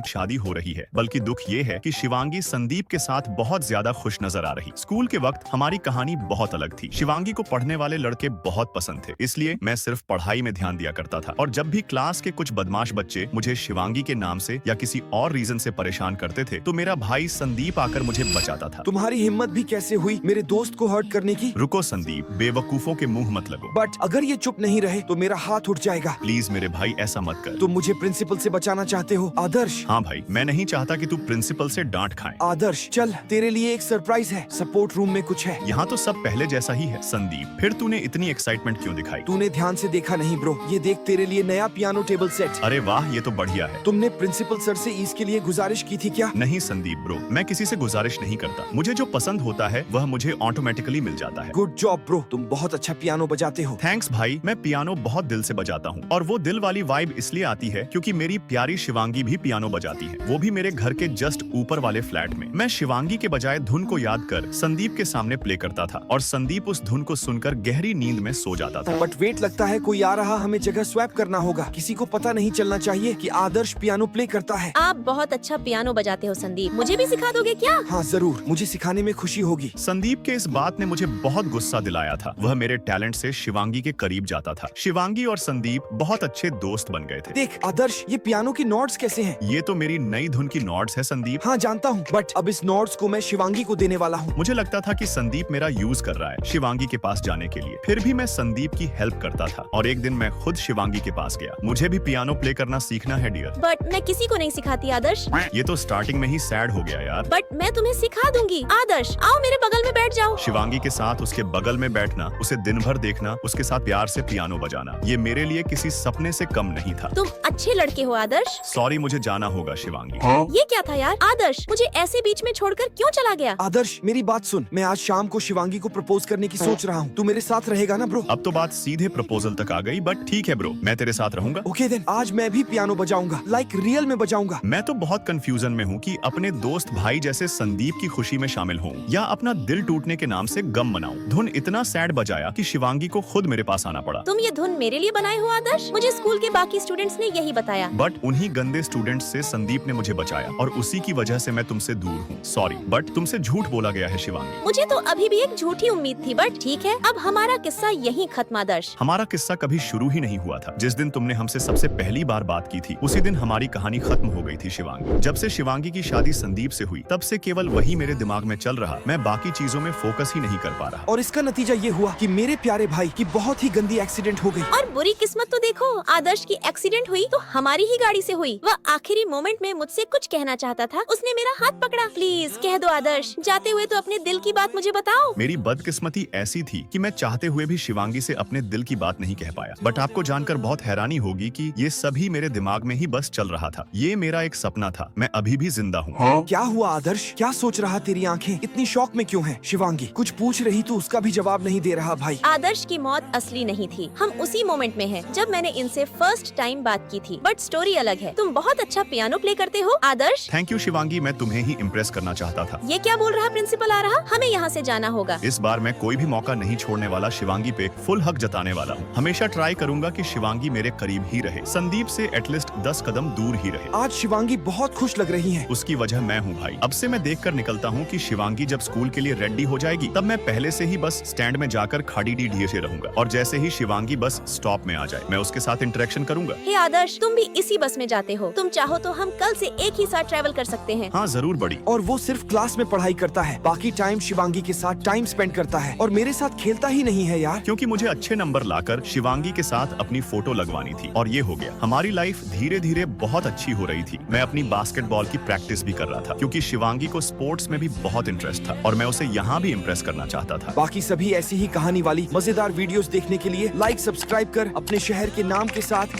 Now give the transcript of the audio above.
शादी हो रही है, बल्कि दुख ये है कि शिवांगी संदीप के साथ बहुत ज्यादा खुश नजर आ रही। स्कूल के वक्त हमारी कहानी बहुत अलग थी। शिवांगी को पढ़ने वाले लड़के बहुत पसंद थे, इसलिए मैं सिर्फ पढ़ाई में ध्यान दिया करता था। और जब भी क्लास के कुछ बदमाश बच्चे मुझे शिवांगी के नाम से या किसी और रीजन से परेशान करते थे, तो मेरा भाई संदीप आकर मुझे बचाता था। तुम्हारी हिम्मत भी कैसे हुई मेरे दोस्त को हर्ट करने की? रुको संदीप, बेवकूफों के मुंह मत लगो। बट अगर ये चुप नहीं रहे तो मेरा हाथ उठ जाएगा। प्लीज मेरे भाई, ऐसा मत कर। तुम मुझे प्रिंसिपल से बचाना चाहते हो आदर्श? हाँ भाई, मैं नहीं चाहता कि तू प्रिंसिपल से डांट खाए। आदर्श चल, तेरे लिए एक सरप्राइज है। सपोर्ट रूम में कुछ है। यहाँ तो सब पहले जैसा ही है। संदीप, फिर तूने इतनी एक्साइटमेंट क्यों दिखाई? तूने ध्यान से देखा नहीं ब्रो, ये देख तेरे लिए नया पियानो टेबल सेट। अरे वाह, ये तो बढ़िया है। तुमने प्रिंसिपल सर से इसके लिए गुजारिश की थी क्या? नहीं संदीप ब्रो, मैं किसी से गुजारिश नहीं करता। मुझे जो पसंद होता है वह मुझे ऑटोमेटिकली मिल जाता है। गुड जॉब ब्रो, तुम बहुत अच्छा पियानो बजाते हो। थैंक्स भाई, मैं पियानो बहुत दिल से बजाता हूँ। और वो दिल वाली वाइब इसलिए आती है क्योंकि मेरी प्यारी शिवांगी भी पियानो बजाती है, वो भी मेरे घर के जस्ट ऊपर वाले फ्लैट में। मैं शिवांगी के बजाय धुन को याद कर संदीप के सामने प्ले करता था और संदीप उस धुन को सुनकर गहरी नींद में सो जाता था। बट वेट, लगता है कोई आ रहा, हमें जगह स्वैप करना होगा। किसी को पता नहीं चलना चाहिए कि आदर्श पियानो प्ले करता है। आप बहुत अच्छा पियानो बजाते हो संदीप, मुझे भी सिखा दोगे क्या? हाँ जरूर, मुझे सिखाने में खुशी होगी। संदीप के इस बात ने मुझे बहुत गुस्सा दिलाया था। वह मेरे टैलेंट से शिवांगी के करीब जाता था। शिवांगी और संदीप बहुत अच्छे दोस्त बन गए थे। देख आदर्श, ये पियानो की नोट्स कैसे हैं? ये तो मेरी नई धुन की नोट्स है संदीप। हाँ जानता हूँ, बट अब इस नोट्स को मैं शिवांगी को देने वाला हूँ। मुझे लगता था कि संदीप मेरा यूज कर रहा है शिवांगी के पास जाने के लिए। फिर भी मैं संदीप की हेल्प करता था और एक दिन मैं खुद शिवांगी के पास गया। मुझे भी पियानो प्ले करना सीखना है डियर। बट मैं किसी को नहीं सिखाती आदर्श। ये तो स्टार्टिंग में ही सैड हो गया यार। बट मैं तुम्हें सिखा दूंगी। आदर्श आओ मेरे बगल में बैठ जाओ। शिवांगी के साथ उसके बगल में बैठना, उसे दिन भर देखना, उसके साथ प्यार से पियानो बजाना, ये मेरे लिए किसी सपने से कम नहीं था। तुम अच्छे लड़के हो आदर्श। सॉरी, मुझे जाना होगा शिवांगी। ये क्या था यार? आदर्श मुझे ऐसे बीच में छोड़कर क्यों चला गया? आदर्श मेरी बात सुन, मैं आज शाम को शिवांगी को प्रपोज करने की सोच रहा हूँ। तू मेरे साथ रहेगा ना ब्रो? अब तो बात सीधे प्रपोजल तक आ गई, बट ठीक है ब्रो, मैं तेरे साथ रहूंगा। ओके देन, आज मैं भी पियानो बजाऊंगा, लाइक रियल में बजाऊंगा। मैं तो बहुत कंफ्यूजन में हूँ कि अपने दोस्त भाई जैसे संदीप की खुशी में शामिल हूँ या अपना दिल टूटने के नाम से गम मनाऊं। धुन इतना सैड बजाया कि शिवांगी को खुद मेरे पास आना पड़ा। तुम ये धुन मेरे लिए बनाए हो आदर्श? मुझे स्कूल के बाकी स्टूडेंट्स ने यही बताया। बट उन्हीं गंदे स्टूडेंट्स से संदीप ने मुझे बचाया और उसी की वजह से मैं तुमसे दूर हूँ। सॉरी, बट तुमसे झूठ बोला गया है शिवांगी। मुझे तो अभी भी एक झूठी उम्मीद थी, बट ठीक है, अब हमारा किस्सा यहीं खत्म आदर्श। हमारा किस्सा कभी शुरू ही नहीं हुआ था। जिस दिन तुमने हमसे सबसे पहली बार बात की थी, उसी दिन हमारी कहानी खत्म हो गई थी शिवांगी। जब से शिवांगी की शादी संदीप से हुई, तब से केवल वही मेरे दिमाग में चल रहा। मैं बाकी चीजों में फोकस ही नहीं कर पा रहा। और इसका नतीजा ये हुआ कि मेरे प्यारे भाई की बहुत ही गंदी एक्सीडेंट हो गई। और बुरी किस्मत तो देखो, आदर्श की एक्सीडेंट हुई तो हमारी ही गाड़ी से हुई। वह आखिरी मोमेंट में मुझसे कुछ कहना चाहता था, उसने मेरा हाथ पकड़ा। प्लीज कह दो आदर्श, जाते हुए तो अपने दिल की बात मुझे बताओ। मेरी बदकिस्मती ऐसी थी कि मैं चाहते हुए भी शिवांगी से अपने दिल की बात नहीं कह पाया। बट आपको जानकर बहुत हैरानी होगी कि ये सभी मेरे दिमाग में ही बस चल रहा था। ये मेरा एक सपना था, मैं अभी भी जिंदा हूँ। क्या हुआ आदर्श? क्या सोच रहा? तेरी आंखें इतनी शॉक में क्यों हैं? शिवांगी कुछ पूछ रही तो उसका भी जवाब नहीं दे रहा भाई। आदर्श की मौत असली नहीं थी, हम उसी मोमेंट में हैं जब मैंने इनसे फर्स्ट टाइम बात की थी। बट स्टोरी अलग है। तुम बहुत अच्छा पियानो प्ले करते हो आदर्श। थैंक यू शिवांगी, मैं तुम्हें ही इम्प्रेस करना चाहता था। ये क्या बोल रहा? प्रिंसिपल आ रहा, हमें यहाँ से जाना होगा। इस बार मैं कोई भी मौका नहीं छोड़ने वाला। शिवांगी पे फुल हक जताने वाला हूँ। हमेशा ट्राई करूंगा कि शिवांगी मेरे करीब ही रहे, संदीप से एटलीस्ट 10 कदम दूर ही रहे। आज शिवांगी बहुत खुश लग रही है। उसकी वजह मैं हूँ भाई। अब से मैं देखकर निकलता हूँ कि शिवांगी जब स्कूल के लिए रेडी हो जाएगी, तब मैं पहले से ही बस स्टैंड में जाकर खाड़ी ढीढ़ से रहूंगा और जैसे ही शिवांगी बस स्टॉप में आ जाए, मैं उसके साथ इंटरेक्शन करूंगा। हे आदर्श, तुम भी इसी बस में जाते हो? तुम चाहो तो हम कल से एक ही साथ ट्रैवल कर सकते हैं। हाँ जरूर बड़ी। और वो सिर्फ क्लास में पढ़ाई करता है, बाकी टाइम शिवांगी के साथ टाइम स्पेंड करता है और मेरे साथ खेलता ही नहीं है यार। क्योंकि मुझे अच्छे नंबर लाकर शिवांगी के साथ अपनी फोटो लगवानी थी और ये हो गया। हमारी लाइफ धीरे धीरे बहुत अच्छी हो रही थी। मैं अपनी बास्केटबॉल की प्रैक्टिस भी कर रहा था क्योंकि शिवांगी को स्पोर्ट्स में भी बहुत इंटरेस्ट था और मैं उसे यहाँ भी इम्प्रेस करना चाहता था। बाकी सभी ऐसी ही कहानी वाली मजेदार वीडियोस देखने के लिए लाइक सब्सक्राइब कर अपने शहर के नाम के साथ